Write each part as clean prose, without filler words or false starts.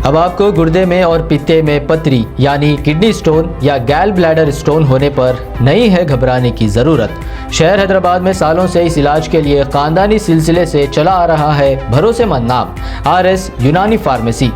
अब आपको गुर्दे में और पित्ते में पथरी यानी किडनी स्टोन या गैल ब्लैडर स्टोन होने पर नहीं है घबराने की ज़रूरत। शहर हैदराबाद में सालों से इस इलाज के लिए खानदानी सिलसिले से चला आ रहा है भरोसेमंद नाम RS यूनानी फार्मेसी।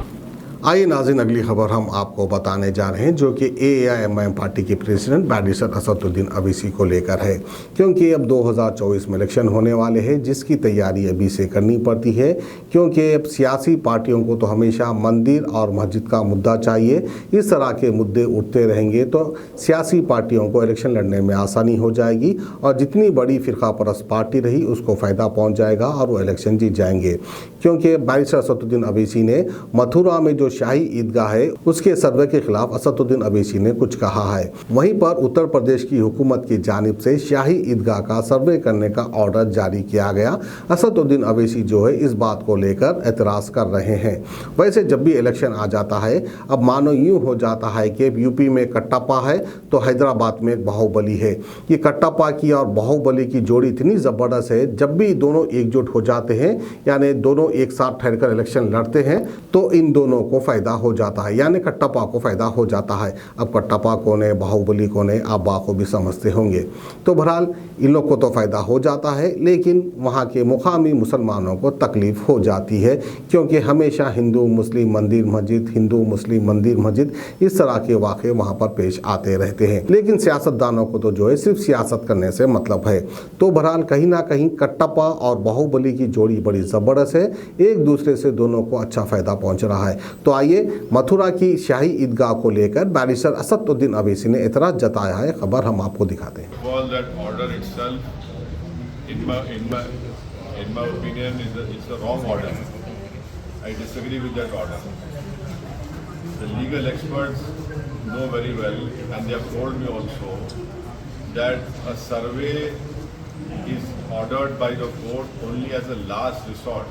आइए नाज़रीन, अगली खबर हम आपको बताने जा रहे हैं जो कि AIMIM पार्टी के प्रेसिडेंट बैरिस्टर असदुद्दीन अवैसी को लेकर है, क्योंकि अब 2024 में इलेक्शन होने वाले हैं जिसकी तैयारी अभी से करनी पड़ती है, क्योंकि अब सियासी पार्टियों को तो हमेशा मंदिर और मस्जिद का मुद्दा चाहिए। इस तरह के मुद्दे उठते रहेंगे तो सियासी पार्टियों को इलेक्शन लड़ने में आसानी हो जाएगी और जितनी बड़ी फ़िरका परस्त पार्टी रही उसको फ़ायदा पहुँच जाएगा और वो इलेक्शन जीत जाएंगे। क्योंकि बैरिस्टर असदुद्दीन अवैसी ने मथुरा में जो शाही ईदगाह है उसके सर्वे के खिलाफ असदुद्दीन अवैसी ने कुछ कहा है। वहीं पर उत्तर प्रदेश की हुकूमत की जानिब से शाही ईदगाह का सर्वे करने का ऑर्डर जारी किया गया। असदुद्दीन अवैसी जो है इस बात को लेकर एतराज कर रहे हैं। वैसे जब भी इलेक्शन आ जाता है अब मानो यूं हो जाता है कि यूपी में कट्टापा है तो हैदराबाद में बाहुबली है। ये कट्टापा की और बाहुबली की जोड़ी इतनी ज़बरदस्त है, जब भी दोनों एकजुट हो जाते हैं यानी दोनों एक साथ ठहरकर इलेक्शन लड़ते हैं तो इन दोनों को फ़ायदा हो जाता है, यानी कट्टापा को फ़ायदा हो जाता है। अब कट्टापा कौन है, बाहुबली कौन है, आप बाखूबी समझते होंगे। तो बहरहाल इन लोग को तो फ़ायदा हो जाता है, लेकिन वहाँ के मुकामी मुसलमानों को तकलीफ़ हो जाती है, क्योंकि हमेशा हिंदू मुस्लिम मंदिर मस्जिद, हिंदू मुस्लिम मंदिर मस्जिद, इस तरह के वाक़े वहाँ पर पेश आते रहते हैं। लेकिन सियासतदानों को तो जो है सिर्फ सियासत करने से मतलब है। तो बहरहाल कहीं ना कहीं कट्टापा और बाहुबली की जोड़ी बड़ी ज़बरदस्त है, एक दूसरे से दोनों को अच्छा फ़ायदा पहुँच रहा है। तो आइए मथुरा की शाही ईदगाह को लेकर बैरिस्टर असदुद्दीन अवैसी ने एतराज़ जताया है, खबर हम आपको दिखाते हैं। In my opinion, it's a wrong order. I disagree with that order. The legal experts know very well, and they have told me also that a survey is ordered by the court only as a last resort,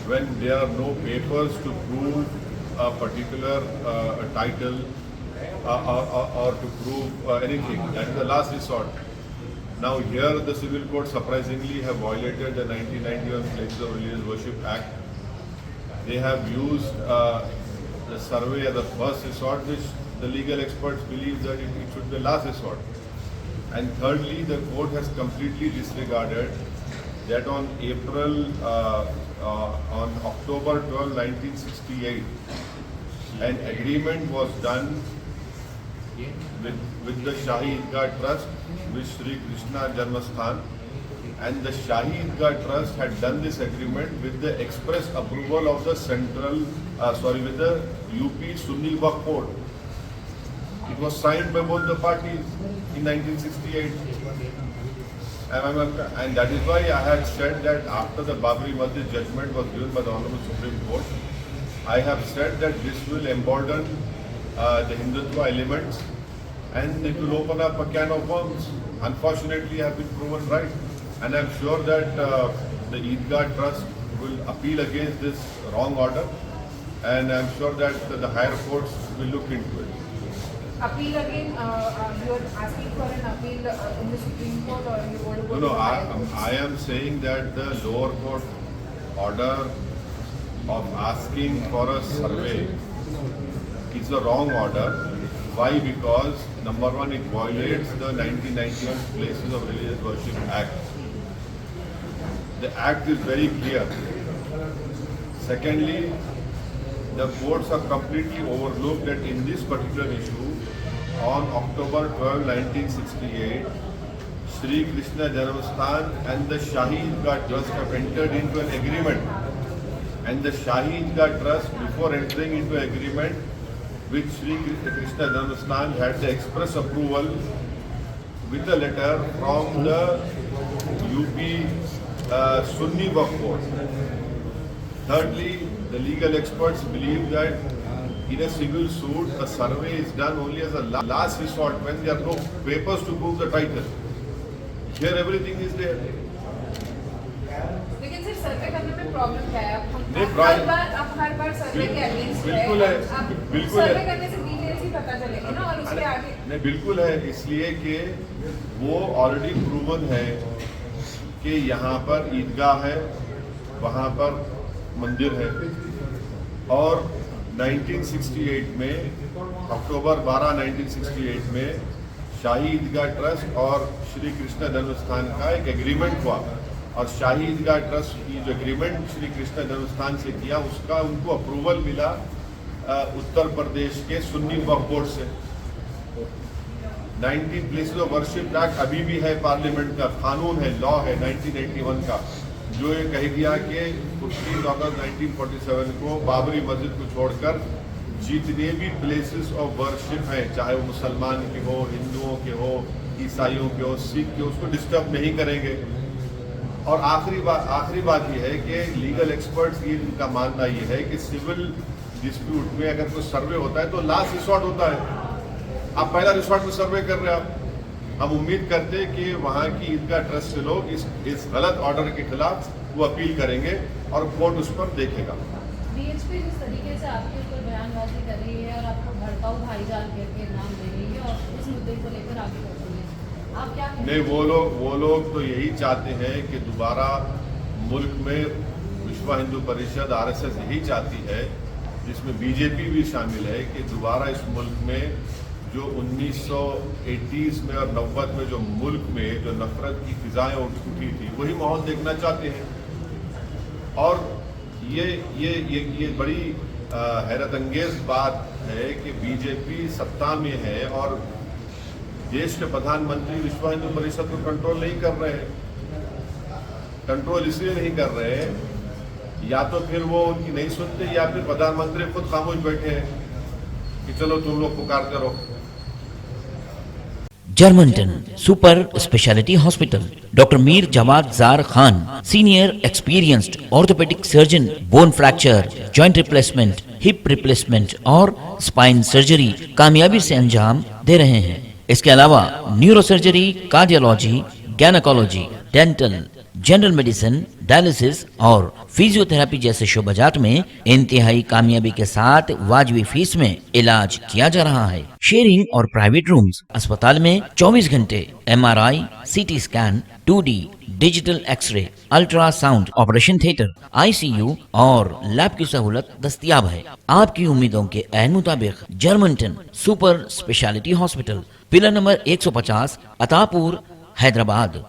when there are no papers to prove a particular title or to prove anything. That is the last resort. Now here the civil court surprisingly have violated the 1991 Places of Religious Worship Act. They have used the survey as the first resort, which the legal experts believe that it should be the last resort. And thirdly, the court has completely disregarded that on October 12, 1968, an agreement was done with the Shahi Eidgah Trust, with Sri Krishna Janmasthan, and the Shahi Eidgah Trust had done this agreement with the express approval of the with the UP Sunni Waqf Board. It was signed by both the parties in 1968. And that is why I had said that after the Babri Masjid judgment was given by the Honorable Supreme Court, I have said that this will embolden the Hindutva elements and it will open up a can of worms. Unfortunately, I have been proven right, and I am sure that the Eidgah Trust will appeal against this wrong order, and I am sure that the higher courts will look into it. Appeal again? You are asking for an appeal in the Supreme Court, or you want to go to the higher court? I am saying that the lower court order of asking for a survey is a wrong order. Why? Because number one, it violates the 1991 Places of Religious Worship Act. The act is very clear. Secondly, the courts are completely overlooked that in this particular issue, on October 12, 1968, Sri Krishna Janmasthan and the Shahi Eidgah Trust have entered into an agreement. And the Shahi Eidgah Trust, before entering into agreement with Sri Krishna Janmasthan, had the express approval with a letter from the UP Sunni Waqf Board. Thirdly, the legal experts believe that in a civil suit, a survey is done only as a last resort when there are no papers to prove the title. Here everything is there. लेकिन सिर्फ सर्वे करने में problem क्या है? आप हर बार सर्वे के against बिल्कुल है, बिल्कुल है। सर्वे करने से डिटेल्स ही पता चलेगी ना, और उसके आगे नहीं, बिल्कुल है, इसलिए कि वो ऑलरेडी प्रूवन है कि यहाँ पर ईदगाह है, वहाँ पर मंदिर है। और 1968 में अक्टूबर 12 1968 में शाही ईदगाह ट्रस्ट और श्री कृष्ण जन्मस्थान का एक एग्रीमेंट हुआ और शाही ईदगाह ट्रस्ट की जो एग्रीमेंट श्री कृष्ण जन्मस्थान से किया उसका उनको अप्रूवल मिला उत्तर प्रदेश के सुन्नी वक्फ बोर्ड से। 19 प्लेसेस ऑफ वर्शिप एक्ट अभी भी है, पार्लियामेंट का कानून है, लॉ है 1981 का, जो ये कह दिया कि 15 अगस्त 1947 को बाबरी मस्जिद को छोड़कर जितने भी प्लेसेस ऑफ वर्शिप हैं, चाहे वो मुसलमान के हो, हिंदुओं के हो, ईसाइयों के हो, सिख के, उसको डिस्टर्ब नहीं करेंगे। और आखिरी बात ये है कि लीगल एक्सपर्ट्स ये इनका मानना ये है कि सिविल डिस्प्यूट में अगर कोई सर्वे होता है तो लास्ट रिसोर्ट होता है। आप पहला रिसोर्ट में सर्वे कर रहे हैं। हम उम्मीद करते हैं कि वहाँ की ईदगाह ट्रस्ट के लोग इस गलत ऑर्डर के खिलाफ वो अपील करेंगे और कोर्ट उस पर देखेगा। बीएचपी जिस तरीके से आपके ऊपर बयानबाजी कर रही है और आपको भड़काऊ भाईजान के नाम दे रही है और इस मुद्दे को लेकर आगे बढ़ रही है, आप क्या कहेंगे? नहीं, वो लोग तो यही चाहते हैं कि दोबारा मुल्क में विश्व हिंदू परिषद आरएसएस यही चाहती है, जिसमें बीजेपी भी शामिल है, कि दोबारा इस मुल्क में जो 1980s में और 90 में जो मुल्क में जो नफरत की फिजाएं उठी थी वही माहौल देखना चाहते हैं। और ये बड़ी हैरत अंगेज बात है कि बीजेपी सत्ता में है और देश के प्रधानमंत्री विश्व हिंदू परिषद को कंट्रोल नहीं कर रहे हैं। कंट्रोल इसलिए नहीं कर रहे हैं, या तो फिर वो उनकी नहीं सुनते, या फिर प्रधानमंत्री खुद खामोश बैठे हैं कि चलो तुम लोग पुकारते रहो। Germanten super speciality hospital, doctor Mir Jawad Jar Khan, senior experienced orthopaedic surgeon, bone fracture, joint replacement, hip replacement और स्पाइन सर्जरी कामयाबी से अंजाम दे रहे हैं। इसके अलावा neuro surgery, cardiology, gynaecology, dental, general medicine, dialysis और फिजियोथेरेपी जैसे शोबाजात में इंतहाई कामयाबी के साथ वाजबी फीस में इलाज किया जा रहा है। शेयरिंग और प्राइवेट रूम्स, अस्पताल में 24 घंटे MRI, CT scan, 2D digital x ray, ultrasound, operation theatre, ICU और लैब की सहूलत दस्तयाब है। आपकी उम्मीदों के ऐन मुताबिक Germanten super speciality hospital, pillar number 150, Attapur, Hyderabad.